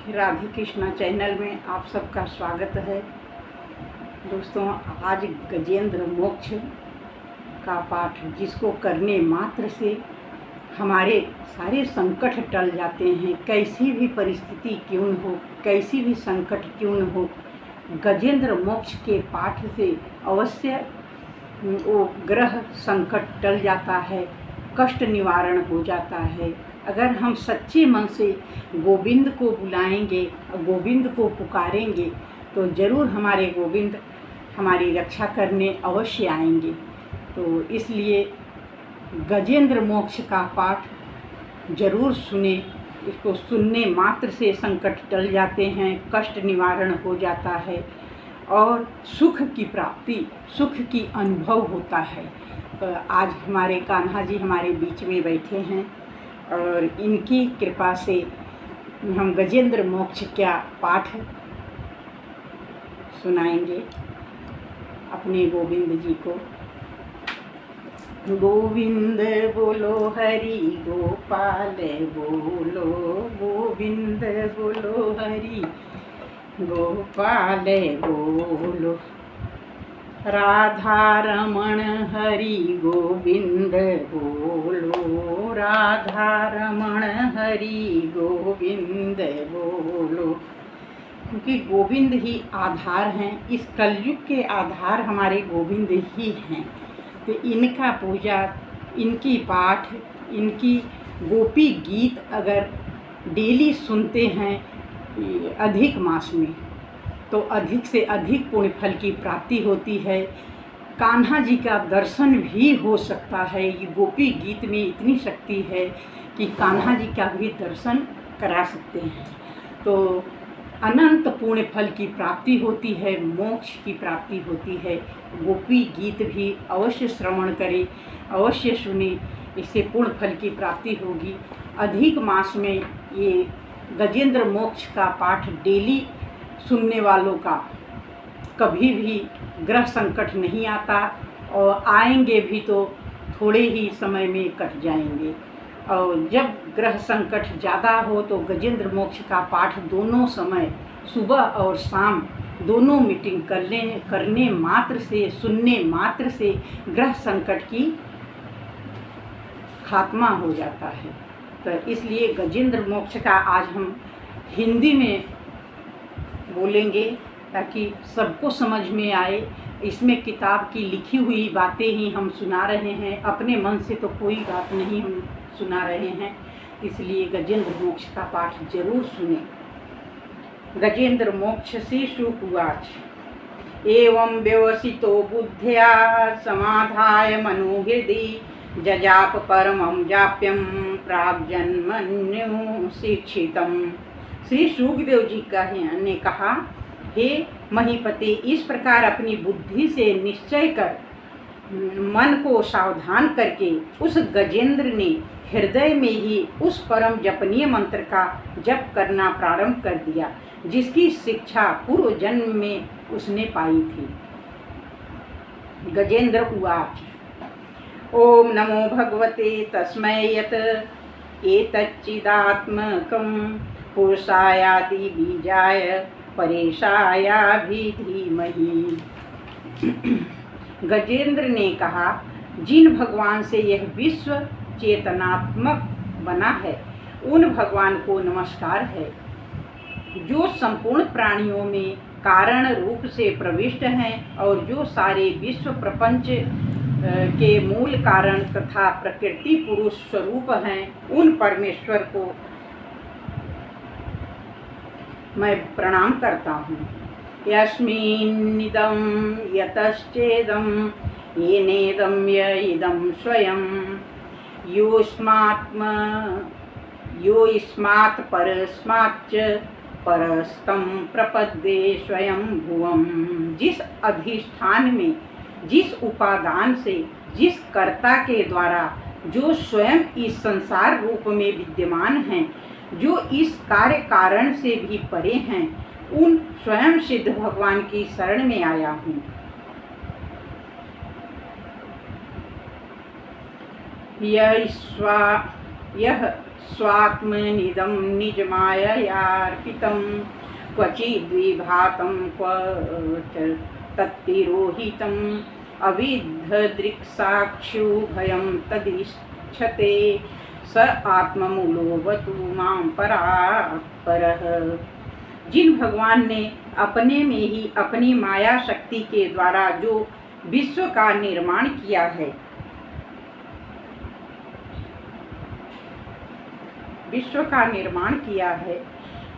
Radhe Krishna channel में आप सबका स्वागत है। दोस्तों, आज गजेंद्र मोक्ष का पाठ, जिसको करने मात्र से हमारे सारे संकट टल जाते हैं। कैसी भी परिस्थिति क्यों न हो, कैसी भी संकट क्यों न हो, गजेंद्र मोक्ष के पाठ से अवश्य वो ग्रह संकट टल जाता है, कष्ट निवारण हो जाता है। अगर हम सच्चे मन से गोविंद को बुलाएंगे और गोविंद को पुकारेंगे तो ज़रूर हमारे गोविंद हमारी रक्षा करने अवश्य आएंगे। तो इसलिए गजेंद्र मोक्ष का पाठ ज़रूर सुने। इसको सुनने मात्र से संकट टल जाते हैं, कष्ट निवारण हो जाता है और सुख की प्राप्ति, सुख की अनुभव होता है। तो आज हमारे कान्हा जी हमारे बीच में बैठे हैं और इनकी कृपा से हम गजेंद्र मोक्ष का पाठ सुनाएंगे अपने गोविंद जी को। गोविंद बोलो हरि गोपाल बोलो, गोविंद बोलो हरि गोपाल बोलो, राधा रमण हरि गोविंद बोलो, राधा रमण हरि गोविंद बोलो। क्योंकि गोविंद ही आधार हैं, इस कलयुग के आधार हमारे गोविंद ही हैं। तो इनका पूजा, इनकी पाठ, इनकी गोपी गीत अगर डेली सुनते हैं अधिक मास में तो अधिक से अधिक पुण्य फल की प्राप्ति होती है। कान्हा जी का दर्शन भी हो सकता है। ये गोपी गीत में इतनी शक्ति है कि कान्हा जी का भी दर्शन करा सकते हैं। तो अनंत पुण्य फल की प्राप्ति होती है, मोक्ष की प्राप्ति होती है। गोपी गीत भी अवश्य श्रवण करें, अवश्य सुने, इससे पुण्य फल की प्राप्ति होगी। अधिक मास में ये गजेंद्र मोक्ष का पाठ डेली सुनने वालों का कभी भी ग्रह संकट नहीं आता और आएंगे भी तो थोड़े ही समय में कट जाएंगे। और जब ग्रह संकट ज़्यादा हो तो गजेंद्र मोक्ष का पाठ दोनों समय, सुबह और शाम दोनों मीटिंग करने मात्र से, सुनने मात्र से ग्रह संकट की खात्मा हो जाता है। तो इसलिए गजेंद्र मोक्ष का आज हम हिंदी में बोलेंगे ताकि सबको समझ में आए। इसमें किताब की लिखी हुई बातें ही हम सुना रहे हैं, अपने मन से तो कोई बात नहीं हम सुना रहे हैं। इसलिए गजेंद्र मोक्ष का पाठ जरूर सुने। गजेंद्र मोक्ष से शुक उवाच, एवं व्यवसितो बुद्ध्या समाधाय मनोहृदि जजाप परमं जाप्यम प्राग्जन्मन्यो शिक्षितम्। श्री शुकदेव जी ने कहा, हे महीपते, इस प्रकार अपनी बुद्धि से निश्चय कर मन को सावधान करके उस गजेंद्र ने हृदय में ही उस परम जपनीय मंत्र का जप करना प्रारंभ कर दिया, जिसकी शिक्षा पूर्व जन्म में उसने पाई थी। गजेंद्र उवाच, ओम नमो भगवते तस्मै यत् एतच्चिदात्मकं पुरुषायादि बीजाय परेशायाभि धीमहि। गजेंद्र ने कहा, जिन भगवान से यह विश्व चेतनात्मक बना है उन भगवान को नमस्कार है, जो संपूर्ण प्राणियों में कारण रूप से प्रविष्ट हैं और जो सारे विश्व प्रपंच के मूल कारण तथा प्रकृति पुरुष स्वरूप हैं। उन परमेश्वर को मैं प्रणाम करता हूँ। यस्मिन्निदं यतश्चेदं येनेदं य इदं स्वयं यो स्मात् परस्माच्च परस्तं प्रपद्ये स्वयं भुवम्। जिस अधिष्ठान में, जिस उपादान से, जिस कर्ता के द्वारा जो स्वयं इस संसार रूप में विद्यमान हैं, जो इस कार्य कारण से भी परे हैं, उन स्वयं सिद्ध भगवान की शरण में आया हूँ। यह स्वात्मनिदं निजमाययार्पितं क्वचिद्विभातं क्व तत्तिरोहितम् अविद्धदृक्साक्षुभयं तदिच्छते स आत्ममूलोऽवतु मां परात्परः। जिन भगवान ने अपने में ही अपनी माया शक्ति के द्वारा जो विश्व का निर्माण किया है,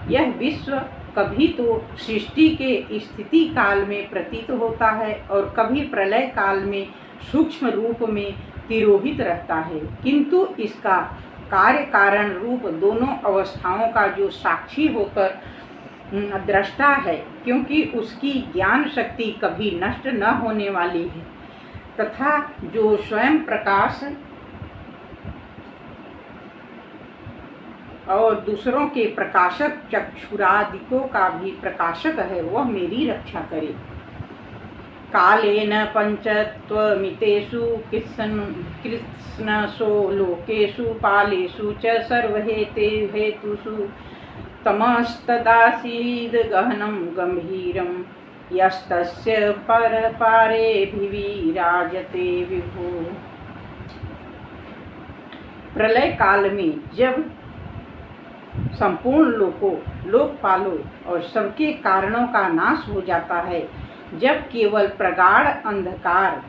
यह विश्व कभी तो सृष्टि के स्थिति काल में प्रतीत होता है और कभी प्रलय काल में सूक्ष्म रूप में तिरोहित रहता है, किंतु इसका कार्य कारण रूप दोनों अवस्थाओं का जो साक्षी होकर दृष्टा है, क्योंकि उसकी ज्ञान शक्ति कभी नष्ट न होने वाली है, तथा जो स्वयं प्रकाश और दूसरों के प्रकाशक चक्षुरादिकों का भी प्रकाशक है, वह मेरी रक्षा करे। कालेन पंचत्वमितेषु कृत्स्नसो लोकेषु पालेषु च सर्वहेतुषु तमस्तदासीद गहनं गंभीरं यस्तस्य परपारेभिविराजते विभो। प्रलय काल में जब संपूर्ण लोकपालों और सबके कारणों का नाश हो जाता है, जब केवल प्रगाढ़ अंधकार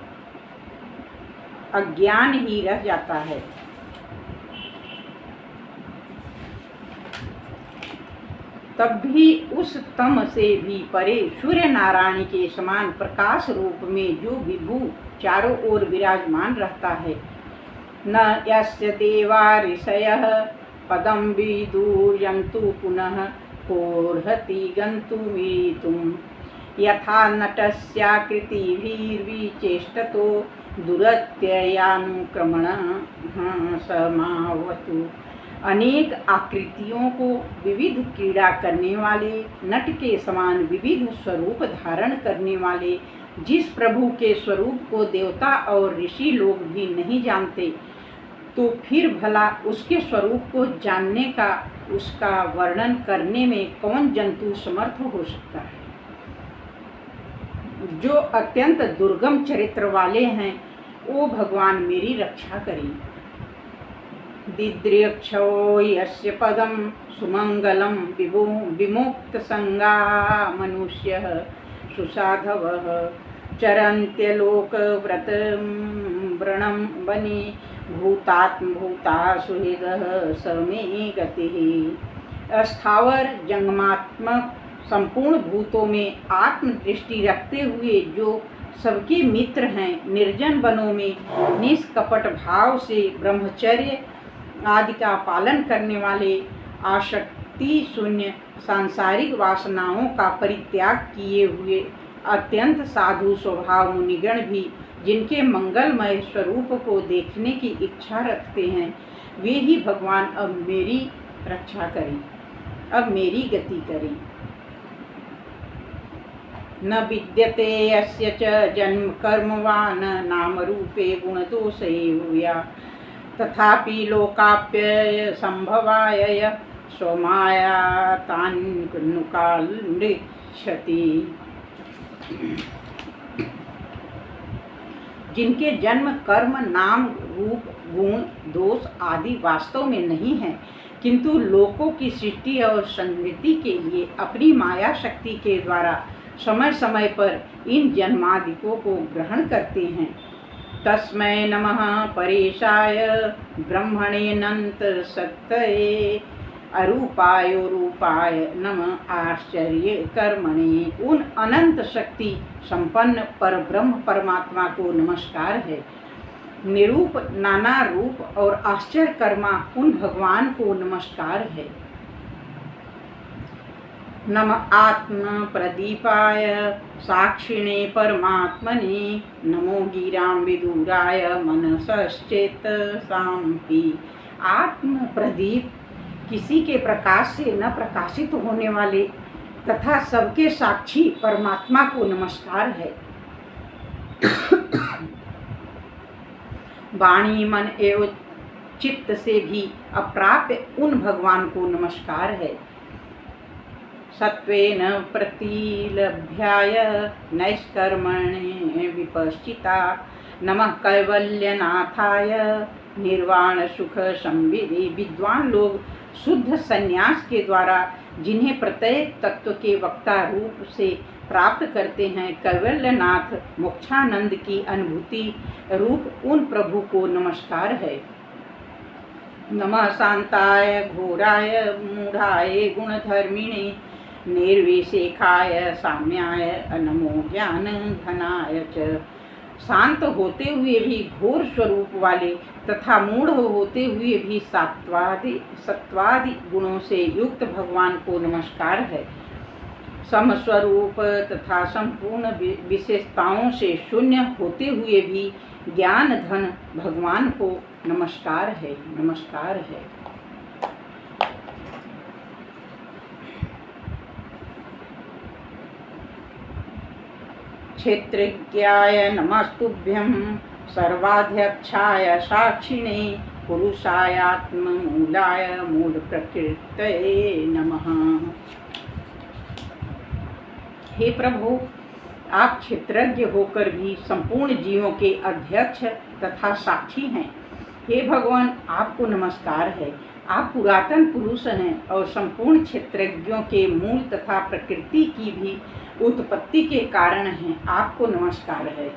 अज्ञान ही रह जाता है, तब भी उस तम से भी परे सूर्य नारायण के समान प्रकाश रूप में जो विभु चारों ओर विराजमान रहता है, न यस्य देवा ऋषयः पदं विदुर्यन्तु पुनः कोर्हति गन्तुमितुं यथा नटस्याकृतिभिर्विचेष्टतो दुरत्ययानुक्रमणः समावतु। अनेक आकृतियों को विविध क्रीड़ा करने वाले, नट के समान विविध स्वरूप धारण करने वाले जिस प्रभु के स्वरूप को देवता और ऋषि लोग भी नहीं जानते, तो फिर भला उसके स्वरूप को जानने का, उसका वर्णन करने में कौन जंतु समर्थ हो सकता है। जो अत्यंत दुर्गम चरित्र वाले हैं, वो भगवान मेरी रक्षा करें। दिद्र्यक्षो यस्य पदं सुमंगलं विमुक्त संगा मनुष्यः सुसाधवः चरन्त्यलोकव्रतं व्रणं वने भूता सुहृदः समे गतिः। स्थावर जंगमात्मक संपूर्ण भूतों में आत्मदृष्टि रखते हुए जो सबके मित्र हैं, निर्जन वनों में निष्कपट भाव से ब्रह्मचर्य आदि का पालन करने वाले, आसक्ति शून्य सांसारिक वासनाओं का परित्याग किए हुए अत्यंत साधु स्वभाव मुनिगण भी जिनके मंगलमय स्वरूप को देखने की इच्छा रखते हैं, वे ही भगवान अब मेरी रक्षा करें, अब मेरी गति करें। न विद्यते यस्य च जन्म कर्मवान नाम रूपे गुणदोषे भूया तथापि लोकाप्यय संभवाय स्वमाया तान्नुकालृक्षति। जिनके जन्म कर्म नाम रूप गुण दोष आदि वास्तव में नहीं है, किंतु लोकों की सृष्टि और संवृत्ति के लिए अपनी माया शक्ति के द्वारा समय समय पर इन जन्मादिकों को ग्रहण करते हैं, तस्मै नमः परेशाय ब्रह्मणेऽनंत सत्तये अरूपाय रूपाय नमः आश्चर्य कर्मणे। उन अनंत शक्ति संपन्न पर ब्रह्म परमात्मा को नमस्कार है। निरूप नाना रूप और आश्चर्य कर्मा उन भगवान को नमस्कार है। नम आत्म प्रदीपाय साक्षिणे परमात्मने नमो गिरां विदुराय मनसश्चेतसांपि। आत्म प्रदीप किसी के प्रकाश से न प्रकाशित होने वाले तथा सबके साक्षी परमात्मा को नमस्कार है। वाणी मन एवं चित्त से भी अप्राप्य उन भगवान को नमस्कार है। सत्वेन प्रतिलभ्याय नैष्कर्मणे विपश्चिता नमः कैवल्यनाथाय निर्वाण सुख संविदि। विद्वान लोग शुद्ध संन्यास के द्वारा जिन्हें प्रत्येक तत्व के वक्ता रूप से प्राप्त करते हैं, कैवल्यनाथ मोक्षानंद की अनुभूति रूप उन प्रभु को नमस्कार है। नमः शांताय घोराय मूढ़ाय गुणधर्मिणे निर्विशेखाय साम्याय नमो ज्ञान घनाय च। शांत होते हुए भी घोर स्वरूप वाले तथा मूढ़ होते हुए भी सत्वादि गुणों से युक्त भगवान को नमस्कार है। समस्वरूप तथा संपूर्ण विशेषताओं से शून्य होते हुए भी ज्ञान धन भगवान को नमस्कार है, नमस्कार है। क्षेत्रज्ञाय नमस्तुभ्यं सर्वाध्यक्षाय साक्षिणे पुरुषायात्ममूलाय मूलप्रकृतये नमः। हे प्रभु, आप क्षेत्रज्ञ होकर भी संपूर्ण जीवों के अध्यक्ष तथा साक्षी हैं। हे भगवान, आपको नमस्कार है। आप पुरातन पुरुष हैं और संपूर्ण क्षेत्रज्ञों के मूल तथा प्रकृति की भी उत्पत्ति के कारण हैं। आपको नमस्कार है।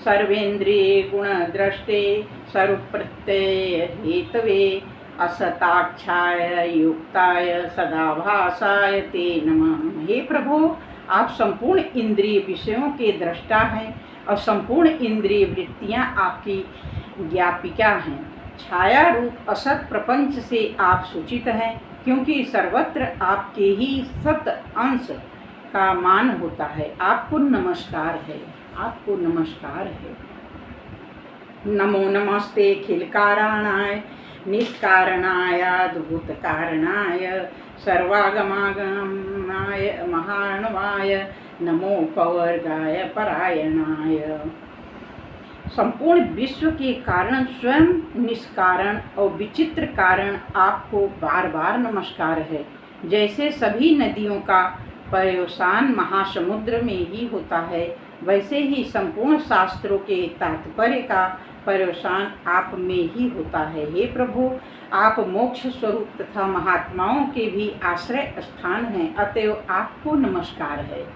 सर्वेन्द्रिय गुण दृष्टे सर्वप्रत्यय हेतवे असताक्षाय युक्ताय सदाभासाय ते नमः। हे प्रभु, आप संपूर्ण इंद्रिय विषयों के दृष्टा हैं और संपूर्ण इंद्रिय वृत्तियां आपकी ज्ञापिका हैं। छाया रूप असत प्रपंच से आप सूचित हैं, क्योंकि सर्वत्र आपके ही सत अंश का मान होता है। आपको नमस्कार है, आपको नमस्कार है। नमो नमस्ते खिलकारणाय निष्कारणाय अद्भुत कारणाय सर्वागमागमाय महाणवाय नमो पवर्गाय परायणाय। संपूर्ण विश्व के कारण स्वयं निष्कारण और विचित्र कारण आपको बार बार नमस्कार है। जैसे सभी नदियों का पर्यवसान महासमुद्र में ही होता है, वैसे ही संपूर्ण शास्त्रों के तात्पर्य का पर्यवसान आप में ही होता है। हे प्रभु, आप मोक्ष स्वरूप तथा महात्माओं के भी आश्रय स्थान हैं, अतएव आपको नमस्कार है।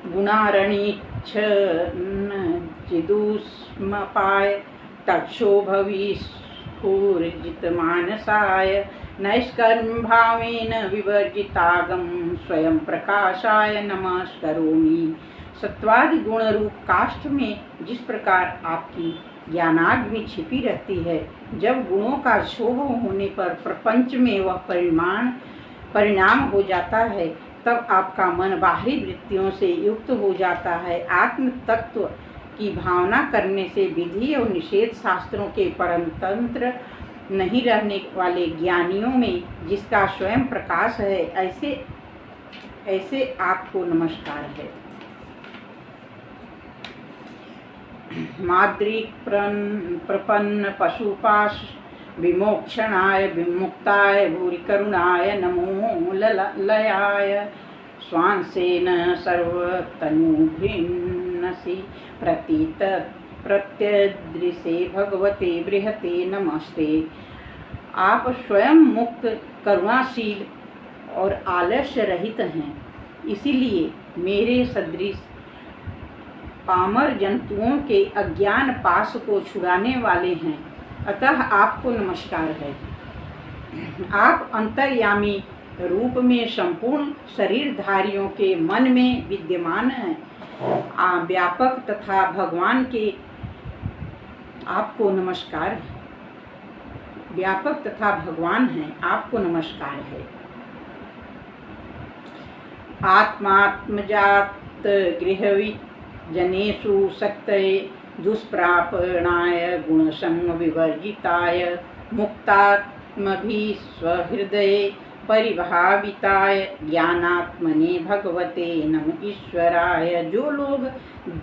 गुणारणीच्छ चिदुष्मपाय तक्षोभविस्फुरजितमानसाय नैष्कर्म्य भावेन विवर्जितागम स्वयं प्रकाशाय नमस्करोमि। सत्वादि गुण रूप काष्ठ में जिस प्रकार आपकी ज्ञानाग्नि छिपी रहती है, जब गुणों का क्षोभ होने पर प्रपंच में वह परिणाम हो जाता है, तब आपका मन बाहरी वृत्तियों से युक्त हो जाता है। आत्म तत्व की भावना करने से विधि और निषेध शास्त्रों के परतंत्र नहीं रहने वाले ज्ञानियों में जिसका स्वयं प्रकाश है, ऐसे आपको नमस्कार है। माद्रिक प्रपन्न पशुपाश विमोक्षणाय विमुक्ताय भूरि करुणाय नमो लयाय स्वांसेन सर्वतनुभिन्नसि प्रतीत प्रत्यदृशे भगवते बृहते नमस्ते। आप स्वयं मुक्त करुणाशील और आलस्य रहित हैं, इसीलिए मेरे सदृश पामर जंतुओं के अज्ञान पाश को छुड़ाने वाले हैं, अतः आपको नमस्कार है। आप अंतर्यामी रूप में संपूर्ण शरीरधारियों के मन में विद्यमान हैं। व्यापक तथा भगवान के आपको नमस्कार है। व्यापक तथा भगवान हैं, आपको नमस्कार है। आत्मात्मजात गृहवि जनेषु शक्तये दुष्प्रापणाय गुणसंग विवर्जिताय मुक्तात्मभि स्वहृदये परिभाविताय ज्ञानात्मने भगवते नम ईश्वराय। जो लोग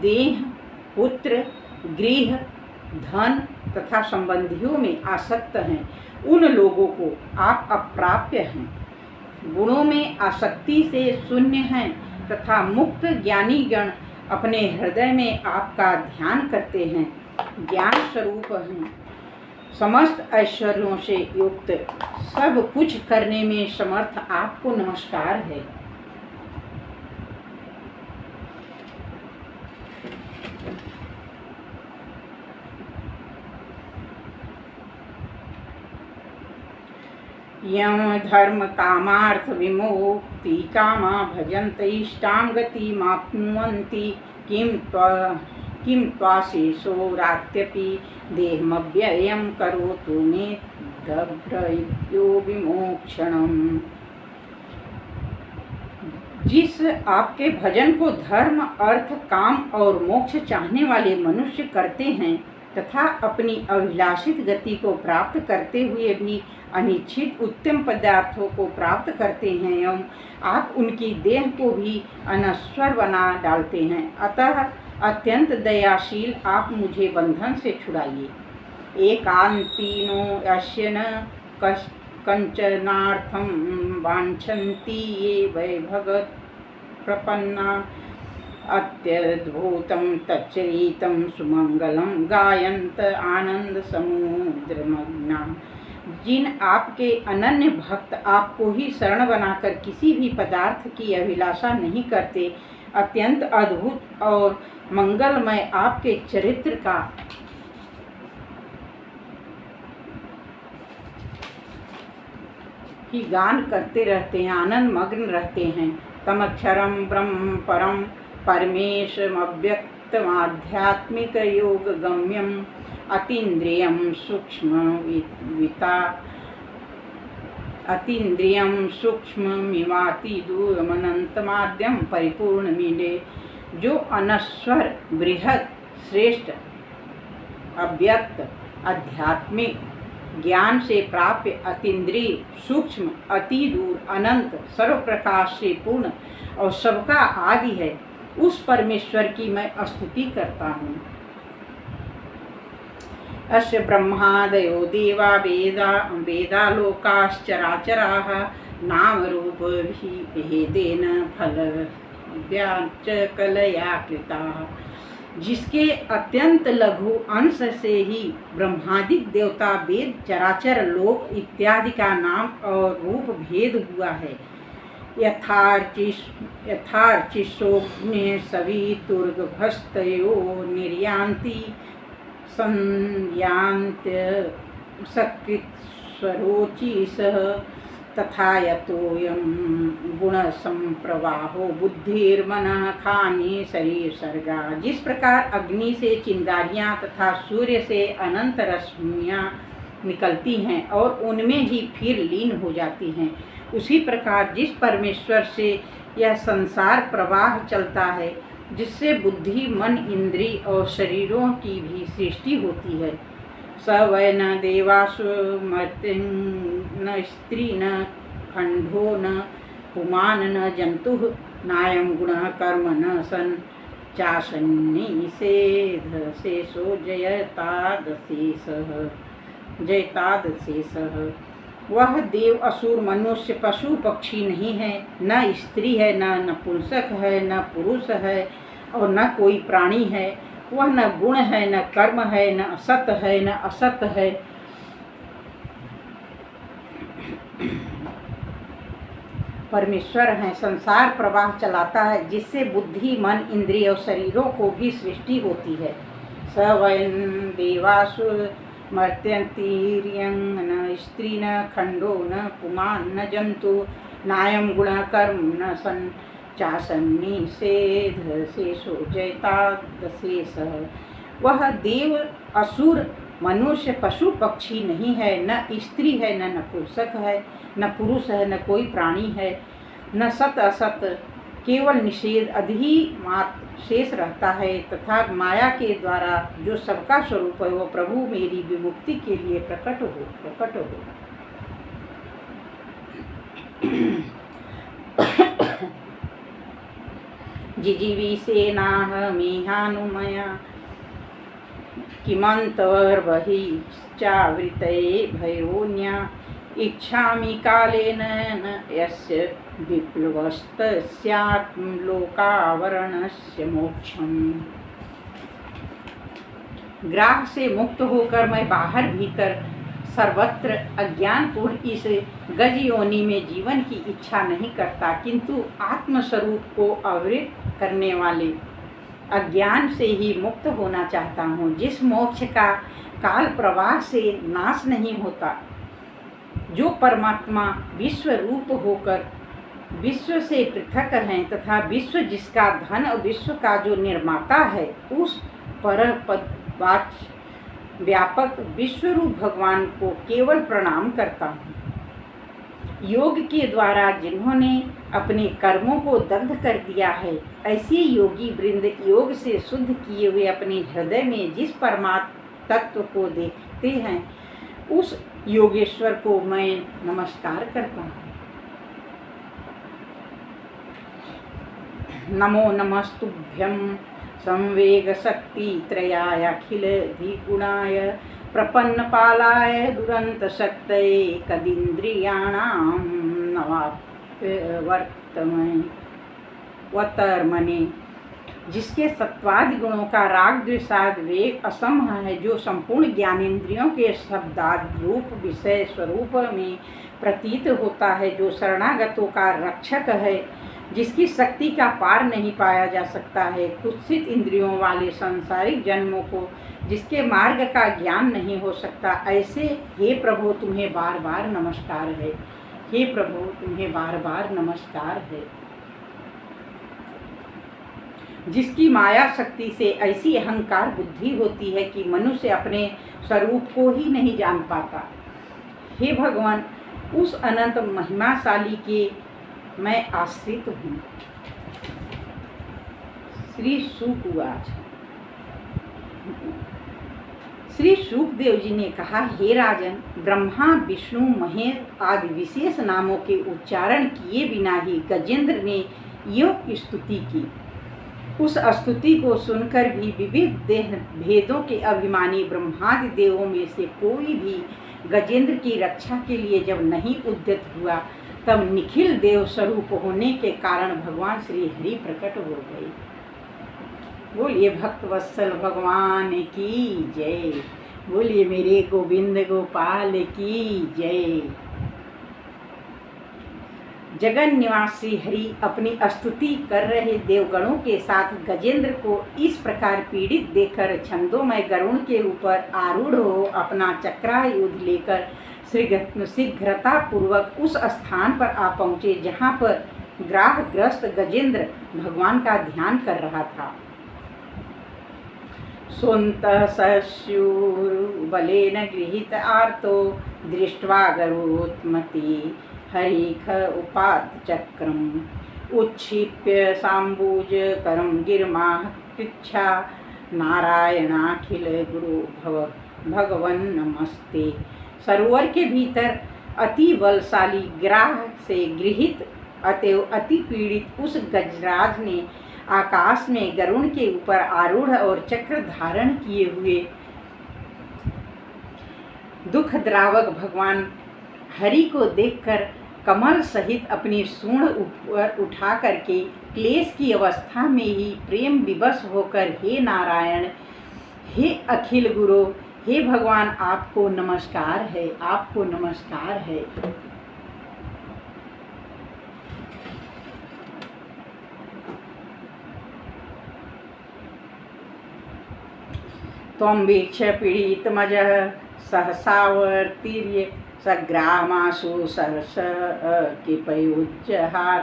देह, पुत्र, गृह धन तथा संबंधियों में आसक्त हैं, उन लोगों को आप अप्राप्य हैं। गुणों में आसक्ति से शून्य हैं तथा मुक्त ज्ञानी गण अपने हृदय में आपका ध्यान करते हैं, ज्ञान स्वरूप हैं। समस्त ऐश्वर्यों से युक्त सब कुछ करने में समर्थ आपको नमस्कार है। यम धर्म कामार्थ विमोक्ति कामा भजन्त इष्टां गतिमाप्नुवन्ति किं त्वाशेषो रात्यपि देहमव्ययं करोतु मे दभ्रयो विमोक्षणम्। जिस आपके भजन को धर्म, अर्थ, काम और मोक्ष चाहने वाले मनुष्य करते हैं तथा अपनी अभिलाषित गति को प्राप्त करते हुए भी अनिच्छित उत्तम पदार्थों को प्राप्त करते हैं एवं आप उनकी देह को भी अनश्वर बना डालते हैं, अतः अत्यंत दयाशील आप मुझे बंधन से छुड़ाइए। एकांतीनो यस्य न कंचनार्थं वाञ्छन्ति ये वै भगवत् प्रपन्ना अत्यद्भुतं तच्चरितं सुमंगलं गायन्त आनंद समुद्रमग्ना। जिन आपके अनन्य भक्त आपको ही शरण बनाकर किसी भी पदार्थ की अभिलाषा नहीं करते, अत्यंत अद्भुत और मंगलमय आपके चरित्र का ही गान करते रहते हैं, आनंद मग्न रहते हैं। तमक्षरम ब्रह्म परम परमेशमव्यक्तमाध्यात्मिक योग गम्यम अतीन्द्रियम सूक्ष्ममिवाति दूरमनंतमाद्यम परिपूर्ण मीडे। जो अनश्वर, बृहद, श्रेष्ठ, अव्यक्त, आध्यात्मिक, ज्ञान से प्राप्य, अतीन्द्रिय, सूक्ष्म, अति दूर, अनंत, सर्व प्रकाश से पूर्ण और सबका आदि है, उस परमेश्वर की मैं स्तुति करता हूँ। अस्य ब्रह्मादयो देवा वेदालोकाश्चराचराः नाम रूप भेदेन फलव्याच कलया कृताः। जिसके अत्यंत लघु अंश से ही ब्रह्मादिक देवता, वेद, चराचर, लोक इत्यादि का नाम और रूप भेद हुआ है। यथार्चिषोग्ने सवितुर्गभस्तयो निर्यान्ति संयान्त्य सकृत्स्वरोचिषः तथा यतोऽयं गुणसंप्रवाहो बुद्धिर्मनः खानि शरीर सर्गा। जिस प्रकार अग्नि से चिंगारियाँ तथा सूर्य से अनंत रश्मियाँ निकलती हैं और उनमें ही फिर लीन हो जाती हैं, उसी प्रकार जिस परमेश्वर से यह संसार प्रवाह चलता है, जिससे बुद्धि, मन, इंद्रिय और शरीरों की भी सृष्टि होती है, स वै न देवासु मर्त्यं न स्त्री न खंडो न पुमान न जंतुः नायं गुणः कर्म न सन् चाशन्निषेधशेषो जयतादशेषः। वह देव, असुर, मनुष्य, पशु, पक्षी नहीं है, न स्त्री है, न नपुंसक है, न पुरुष है और न कोई प्राणी है। वह न गुण है, न कर्म है, न असत है, न असत है। परमेश्वर है, संसार प्रवाह चलाता है, जिससे बुद्धि, मन, इंद्रिय और शरीरों को भी सृष्टि होती है। स वयं देवासु मर्त्यन्तीर्यं न स्त्री न खंडो न पुमान् न जंतु नायं गुणः कर्म न सन् चाशन्निषेधशेषो जयतादशेषः। वह देव, असुर, मनुष्य, पशु, पक्षी नहीं है, न स्त्री है, न नपुंसक है, न पुरुष है, न कोई प्राणी है, न सत असत, केवल निषेध अधि मात्र शेष रहता है। तथा माया के द्वारा जो सबका स्वरूप है, वो प्रभु मेरी विमुक्ति के लिए प्रकट हो। जिजीविषेनाहमिहानुमया किमन्तर्बहिश्चावृतये भयोन्या इच्छामि कालेन न यस्य विप्लवस्तस्यात् लोकावरणस्य मोक्षम्। ग्राह से मुक्त होकर मैं बाहर भीतर सर्वत्र अज्ञानपूर्ण इस गज योनि में जीवन की इच्छा नहीं करता, किंतु आत्मस्वरूप को आवृत करने वाले अज्ञान से ही मुक्त होना चाहता हूँ, जिस मोक्ष का काल प्रवाह से नाश नहीं होता, जो परमात्मा विश्व रूप होकर विश्व से पृथक हैं तथा विश्व जिसका धन और विश्व का जो निर्माता है, उस परपदवाच्य व्यापक विश्वरूप भगवान को केवल प्रणाम करता हूँ। योग के द्वारा जिन्होंने अपने कर्मों को दग्ध कर दिया है, ऐसे योगी वृंद योग से शुद्ध किए हुए अपने हृदय में जिस परमात्म तत्व को देखते हैं, उस योगेश्वर को मैं नमस्कार करता हूँ। नमो नमस्तुभ्यं संवेग शक्ति त्रयाय अखिल द्विगुणाय प्रपन्नपालाय दुरंत शक्तये कदीन्द्रियाणां नवावर्तमने। जिसके सत्वादि गुणों का राग द्वेषादि वेग असमह है, जो संपूर्ण ज्ञानेन्द्रियों के शब्दादि रूप विषय स्वरूप में प्रतीत होता है, जो शरणागतों का रक्षक है, जिसकी शक्ति का पार नहीं पाया जा सकता है, कुत्सित इंद्रियों वाले सांसारिक जन्मों को जिसके मार्ग का ज्ञान नहीं हो सकता, ऐसे हे प्रभु तुम्हें बार बार नमस्कार है। हे प्रभु तुम्हें बार बार नमस्कार है। जिसकी माया शक्ति से ऐसी अहंकार बुद्धि होती है कि मनुष्य अपने स्वरूप को ही नहीं जान पाता, हे भगवान उस अनंत महिमाशाली के मैं आश्रित हूँ। श्री शुक उवाच। श्री शुकदेव जी ने कहा, हे राजन, ब्रह्मा विष्णु महेश आदि विशेष नामों के उच्चारण किए बिना ही गजेंद्र ने योग स्तुति की। उस स्तुति को सुनकर भी विविध देह भेदों के अभिमानी ब्रह्मादि देवों में से कोई भी गजेंद्र की रक्षा के लिए जब नहीं उद्यत हुआ, तब निखिल देव स्वरूप होने के कारण भगवान श्री हरि प्रकट हो गए। बोलिए भक्त वत्सल भगवान की जय। बोलिए मेरे गोविंद गोपाल की जय। जगन निवासी हरि अपनी स्तुति कर रहे देवगणों के साथ गजेंद्र को इस प्रकार पीड़ित देखकर छंदोमय गरुण के ऊपर आरूढ़ हो अपना चक्रायुध लेकर शीघ्रता पूर्वक उस स्थान पर आ पहुँचे जहाँ पर ग्राहग्रस्त गजेंद्र भगवान का ध्यान कर रहा था। सोऽन्तः सस्युर्बलेन गृहीत आर्तो दृष्ट्वा गरुत्मति हरिख उपात चक्रम् उच्छिप्य साम्बूज करं गिरमाह पृच्छा नारायणाखिल गुरु भगवन् नमस्ते। सरोवर के भीतर अति बलशाली ग्राह से गृहीत अतएव अति पीड़ित उस गजराज ने आकाश में गरुण के ऊपर आरूढ़ और चक्र धारण किए हुए दुख द्रावक भगवान हरि को देखकर कमल सहित अपनी सूंड ऊपर उठा करके क्लेश की अवस्था में ही प्रेम विवश होकर, हे नारायण, हे अखिल गुरु, हे भगवान, आपको नमस्कार है, आपको नमस्कार है। त्वं वीक्ष पीडितमजः सहसावर्तीर्य सग्रामाशु सहस किपयोज्जहार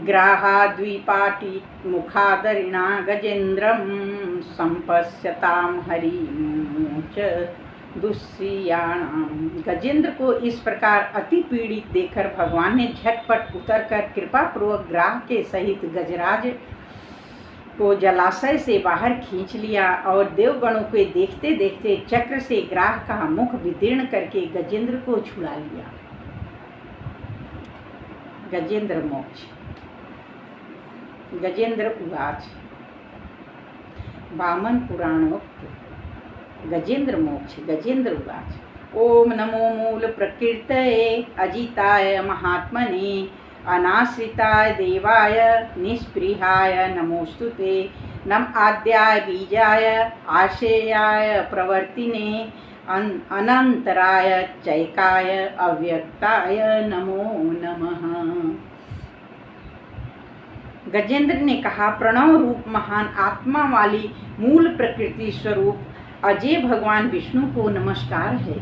ग्राहाद्विपाटी मुखादरिणा गजेन्द्रं संपश्यतां हरिमुच दुस्सियाणाम। गजेंद्र को इस प्रकार अति पीड़ित देखकर भगवान ने झटपट उतरकर कृपापूर्वक ग्राह के सहित गजराज को जलाशय से बाहर खींच लिया और देवगणों के देखते देखते चक्र से ग्राह का मुख विदीर्ण करके गजेंद्र को छुड़ा लिया। गजेंद्र मोक्ष। गजेंद्र उवाच। वामन पुराणोक्त गजेंद्र मोक्ष गजेंद्र उवाच। ओम नमो मूल प्रकृतये अजिताय महात्मने अनाश्रिताय देवाय निष्पृहाय नमोस्तुते। नम आद्याय बीजाय आशेयाय प्रवर्तिने अनंतराय चैकाय अव्यक्ताय नमो नमः। गजेंद्र ने कहा, प्रणव रूप महान आत्मा वाली मूल प्रकृति स्वरूप अजय भगवान विष्णु को नमस्कार है,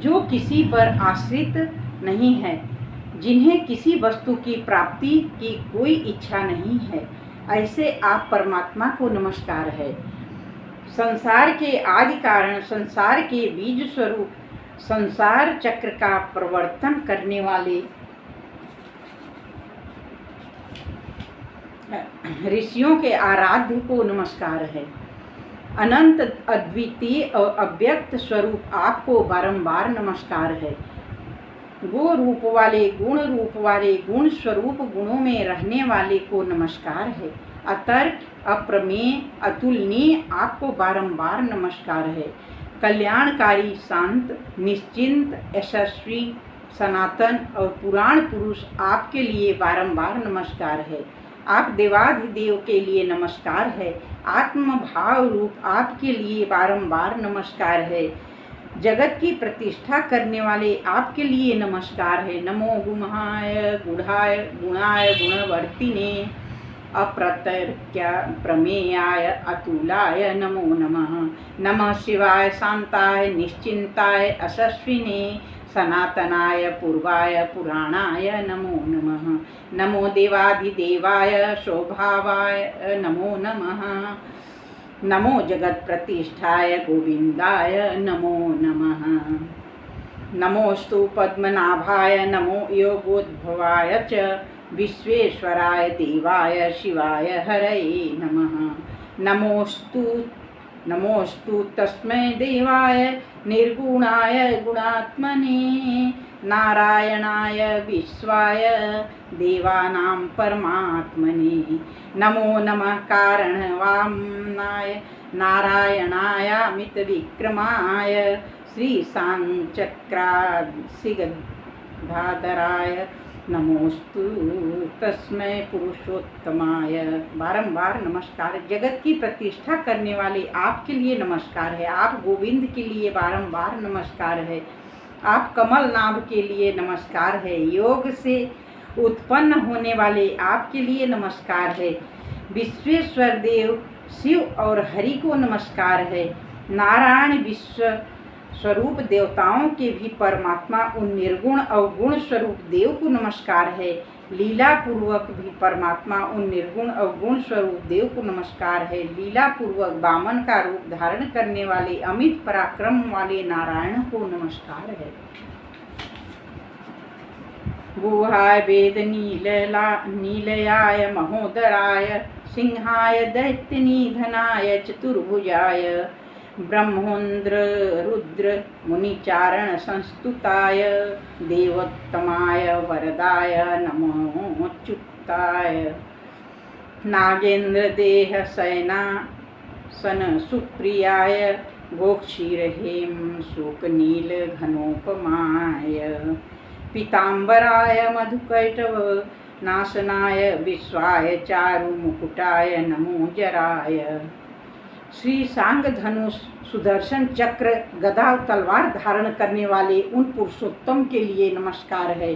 जो किसी पर आश्रित नहीं है, जिन्हें किसी वस्तु की प्राप्ति की कोई इच्छा नहीं है, ऐसे आप परमात्मा को नमस्कार है। संसार के आदि कारण, संसार के बीज स्वरूप, संसार चक्र का प्रवर्तन करने वाले ऋषियों के आराध्य को नमस्कार है। अनंत अद्वितीय और अव्यक्त स्वरूप आपको बारंबार नमस्कार है। गो रूप वाले, गुण स्वरूप गुणों में रहने वाले को नमस्कार है। अतर्क, अप्रमेय, अतुलनीय आपको बारंबार नमस्कार है। कल्याणकारी, शांत, निश्चिंत, यशस्वी, सनातन और पुराण पुरुष आपके लिए बारंबार नमस्कार है। आप देवाधिदेव के लिए नमस्कार है। आत्म भाव रूप आपके लिए बारंबार नमस्कार है। जगत की प्रतिष्ठा करने वाले आपके लिए नमस्कार है। नमो गुहाय गुढ़ाय गुणाय गुणवर्तिने अप्रतर्क्या प्रमेयाय अतुलाय नमो नमः। नमः शिवाय शांताय निश्चिंताय यशस्विने सनातनाय पूर्वाय पुराणाय नमो नमः। नमो देवाधिदेवाय शोभावाय नमो नमः। नमो जगत प्रतिष्ठाय गोविंदाय नमो नमः। नमोस्तु पद्मनाभाय नमो योगोद्भवाय च विश्वेश्वराय देवाय शिवाय हरये नमः। नमोस्तु तस्मै देवाय निर्गुणाय गुणात्मने नारायणाय विश्वाय देवानां परमात्मने। नमो नमः कारणवामनाय नारायणायामित विक्रमाय श्रीशांचक्रासिगधाधराय नमोस्तु तस्मै पुरुषोत्तमाय। बारंबार नमस्कार। जगत की प्रतिष्ठा करने वाले आपके लिए नमस्कार है। आप गोविंद के लिए बारंबार नमस्कार है। आप कमल नाभ के लिए नमस्कार है। योग से उत्पन्न होने वाले आपके लिए नमस्कार है। विश्वेश्वर देव शिव और हरि को नमस्कार है। नारायण विश्व स्वरूप देवताओं के भी परमात्मा उन निर्गुण और गुण स्वरूप देव को नमस्कार है। लीला पूर्वक भी परमात्मा उन निर्गुण और गुण स्वरूप देव को नमस्कार है। लीला पूर्वक वामन का रूप धारण करने वाले अमित पराक्रम वाले नारायण को नमस्कार है। गुहाय वेद नीलयाय महोदराय सिंहाय दैत्य निधनाय चतुर्भुजाय ब्रह्मोन्द्र रुद्र मुनिचारण संस्तुताय देवोत्तमाय वरदाय नमोच्युताय नागेन्द्र देह सैनासन सुप्रियाय गोक्षीरहेम शोकनील घनोपमाय पीताम्बराय मधुकैटव नाशनाय विश्वाय चारु मुकुटाय नमो जराय। श्री सांग धनुष सुदर्शन चक्र गदा तलवार धारण करने वाले उन पुरुषोत्तम के लिए नमस्कार है।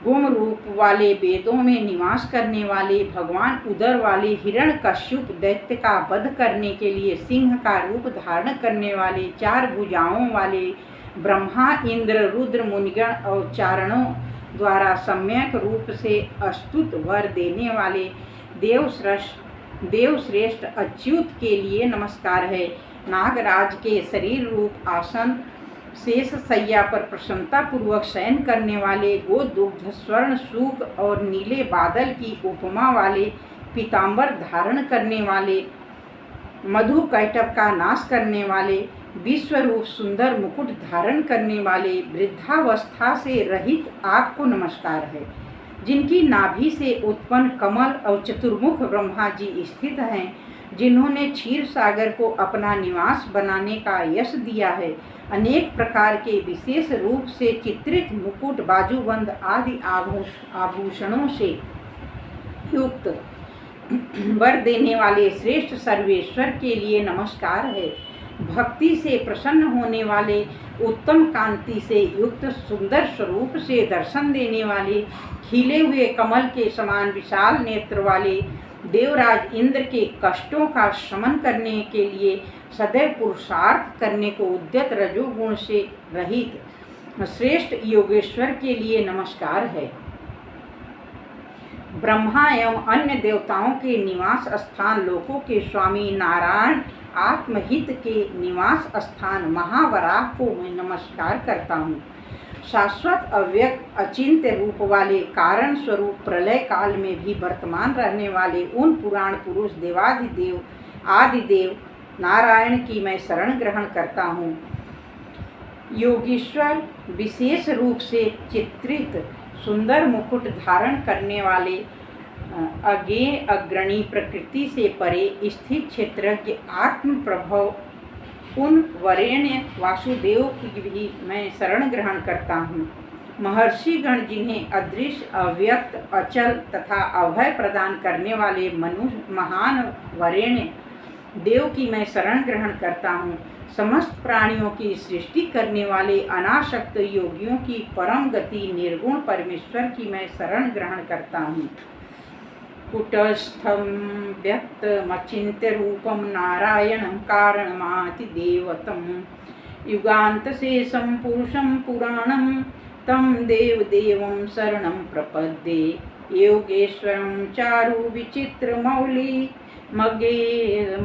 गुण रूप वाले वेदों में निवास करने वाले भगवान उदर वाले हिरण्यकश्यप दैत्य का वध करने के लिए सिंह का रूप धारण करने वाले चार भुजाओं वाले ब्रह्मा इंद्र रुद्र मुनिगण और चारणों द्वारा सम्यक रूप से अस्तुत वर देने वाले देवश्रेष्ठ अच्युत के लिए नमस्कार है। नागराज के शरीर रूप आसन शेष सैया पर प्रसन्नता पूर्वक शयन करने वाले गोदुग्ध स्वर्ण सूक और नीले बादल की उपमा वाले पीताम्बर धारण करने वाले मधु कैटभ का नाश करने वाले विश्व रूप सुंदर मुकुट धारण करने वाले वृद्धावस्था से रहित आपको नमस्कार है। जिनकी नाभि से उत्पन्न कमल और चतुर्मुख ब्रह्मा जी स्थित हैं, जिन्होंने क्षीर सागर को अपना निवास बनाने का यश दिया है। अनेक प्रकार के विशेष रूप से चित्रित मुकुट, बाजूबंद आदि आभूषणों से युक्त वर देने वाले श्रेष्ठ सर्वेश्वर के लिए नमस्कार है। भक्ति से प्रसन्न होने वाले, उत्तम कांति से युक्त, सुंदर स्वरूप से दर्शन देने वाले, खिले हुए कमल के समान विशाल नेत्र वाले, देवराज इंद्र के कष्टों का शमन करने के लिए सदैव पुरुषार्थ करने को उद्यत रजोगुण से रहित श्रेष्ठ योगेश्वर के लिए नमस्कार है। ब्रह्मा एवं अन्य देवताओं के निवास स्थान, लोकों के स्वामी नारायण आत्महित के निवास स्थान महावराह को मैं नमस्कार करता हूँ। शाश्वत अव्यक्त अचिंत्य रूप वाले, कारण स्वरूप, प्रलय काल में भी वर्तमान रहने वाले उन पुराण पुरुष देवाधिदेव आदिदेव नारायण की मैं शरण ग्रहण करता हूँ। योगीश्वर विशेष रूप से चित्रित सुंदर मुकुट धारण करने वाले, अज्ञेय अग्रणी, प्रकृति से परे स्थित क्षेत्रज्ञ, आत्म प्रभव उन वरेण्य वासुदेव की भी मैं शरण ग्रहण करता हूँ। महर्षिगण जिन्हें अदृश्य, अव्यक्त, अचल तथा अभय प्रदान करने वाले मनुष्य महान वरेण्य देव की मैं शरण ग्रहण करता हूँ। समस्त प्राणियों की सृष्टि करने वाले अनासक्त योगियों की परम गति निर्गुण परमेश्वर की मैं शरण ग्रहण करता हूँ। कुटस्थं व्यक्तमचिन्त्य रूपं नारायणं कारणमातिदेवतं, युगान्तशेषं पुरुषं पुराणं तं देवदेवं शरणं प्रपद्ये। योगेश्वरं चारु विचित्रमौलि मग्गेयं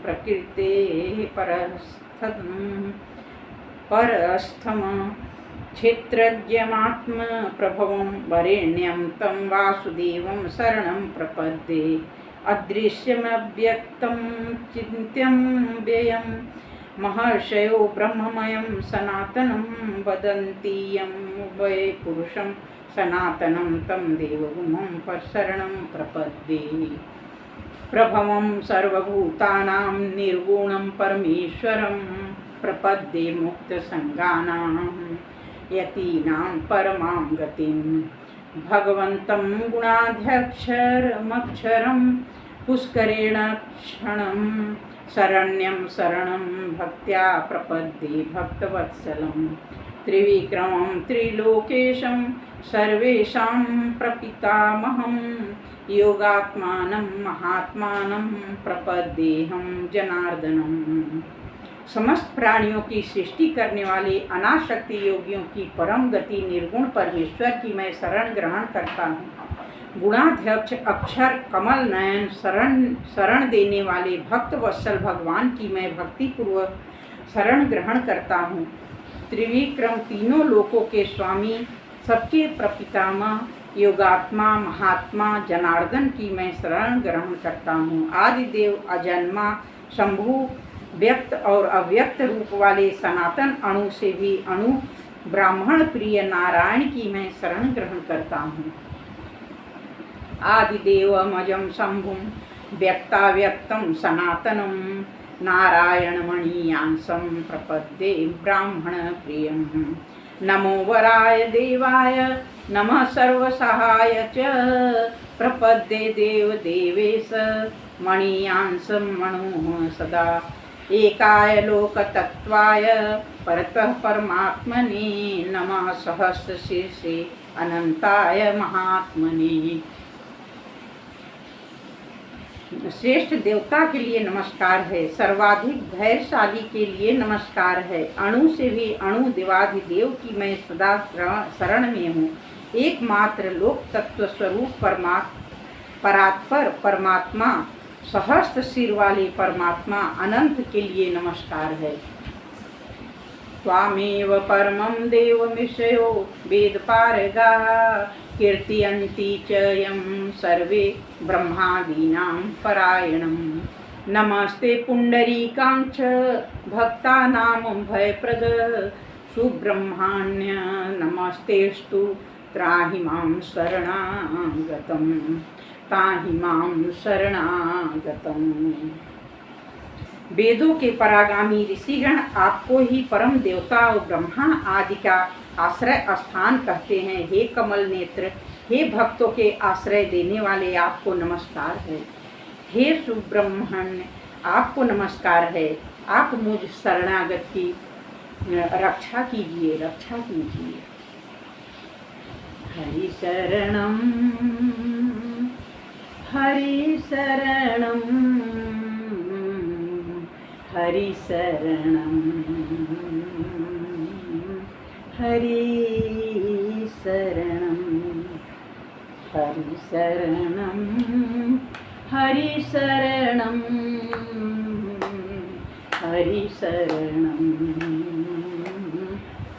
प्रकृतेः परस्थं क्षेत्रज्ञमात्मप्रभवं वरेण्यं तं वासुदेवं शरणं प्रपद्ये। अदृश्यमव्यक्तं चिन्त्यं व्ययं महर्षयो ब्रह्ममयं सनातनं वदन्ति यं वै पुरुषं सनातनं तं देवगुमं शरणं प्रपद्ये। प्रभवं सर्वभूतानां निर्गुणं परमेश्वरं प्रपद्ये मुक्तसंगानां यतीनां परमां गतिं। भगवन्तं गुणाध्यक्षरमक्षरं पुष्करेण क्षणं शरण्यं शरणं भक्त्या प्रपद्ये भक्तवत्सलं। त्रिविक्रमं त्रिलोकेशं सर्वेषां प्रपितामहं योगात्मानं महात्मानं प्रपद्येऽहं जनार्दनम्। समस्त प्राणियों की सृष्टि करने वाले अनासक्ति योगियों की परम गति निर्गुण परमेश्वर की मैं शरण ग्रहण करता हूँ। गुणाध्यक्ष अक्षर कमल नयन शरण देने वाले भक्त वत्सल भगवान की मैं भक्ति पूर्वक शरण ग्रहण करता हूँ। त्रिविक्रम तीनों लोकों के स्वामी, सबके प्रपितामह, योगात्मा महात्मा जनार्दन की मैं शरण ग्रहण करता हूँ। आदिदेव अजन्मा शंभु, व्यक्त और अव्यक्त रूप वाले सनातन अणु से भी अणु ब्राह्मण प्रिय नारायण की मैं शरण ग्रहण करता हूँ। आदिदेवमजं शंभुं व्यक्ताव्यक्तं सनातनं नारायणमणीयांसं प्रपद्ये ब्राह्मण प्रियं। नमो वराय देवाय नमः सर्वसहाय च प्रपद्ये देवदेवेश मणीयांसं मणोः सदा। एकाय लोकतत्त्वाय परतः परमात्मने नमः सहस्रशीर्षे अनंताय महात्मने। श्रेष्ठ देवता के लिए नमस्कार है, सर्वाधिक धैर्यशाली के लिए नमस्कार है। अणु से भी अणु देवाधिदेव की मैं सदा शरण में हूँ। एकमात्र लोक तत्व स्वरूप परात्पर परमात्मा, सहस्त्र सिर वाले परमात्मा अनंत के लिए नमस्कार है। त्वामेव परमं देवमिषयो वेदपारगाः कीर्तयन्ति च यं सर्वे ब्रह्मादीनां परायणं। नमस्ते पुंडरीकाक्ष भक्तानां भयप्रद सुब्रह्मण्य नमस्तेस्तु त्राहि मां शरणागतम्। ताहि मां शरणागतम्। वेदों के परागामी ऋषिगण आपको ही परम देवता और ब्रह्मा आदि का आश्रय स्थान कहते हैं। हे कमल नेत्र, हे भक्तों के आश्रय देने वाले, आपको नमस्कार है। हे सुब्रह्मण्य, आपको नमस्कार है। आप मुझ शरणागत की रक्षा कीजिए, रक्षा कीजिए। हरि शरणम, हरि शरणम, हरि शरणम, हरि शरणम, हरि शरणम, हरि शरणम, हरि शरणम,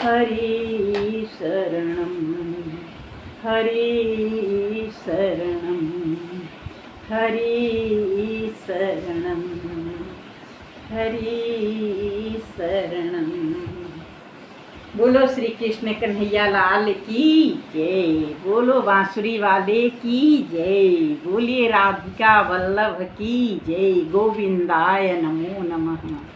हरि शरणम, हरि शरणम, हरि शरणम, हरि शरणम। बोलो श्री कृष्ण कन्हैया लाल की जय, बोलो बांसुरी वाले की जय, बोलिए राधिका वल्लभ की जय, गोविंदाय नमो नमः।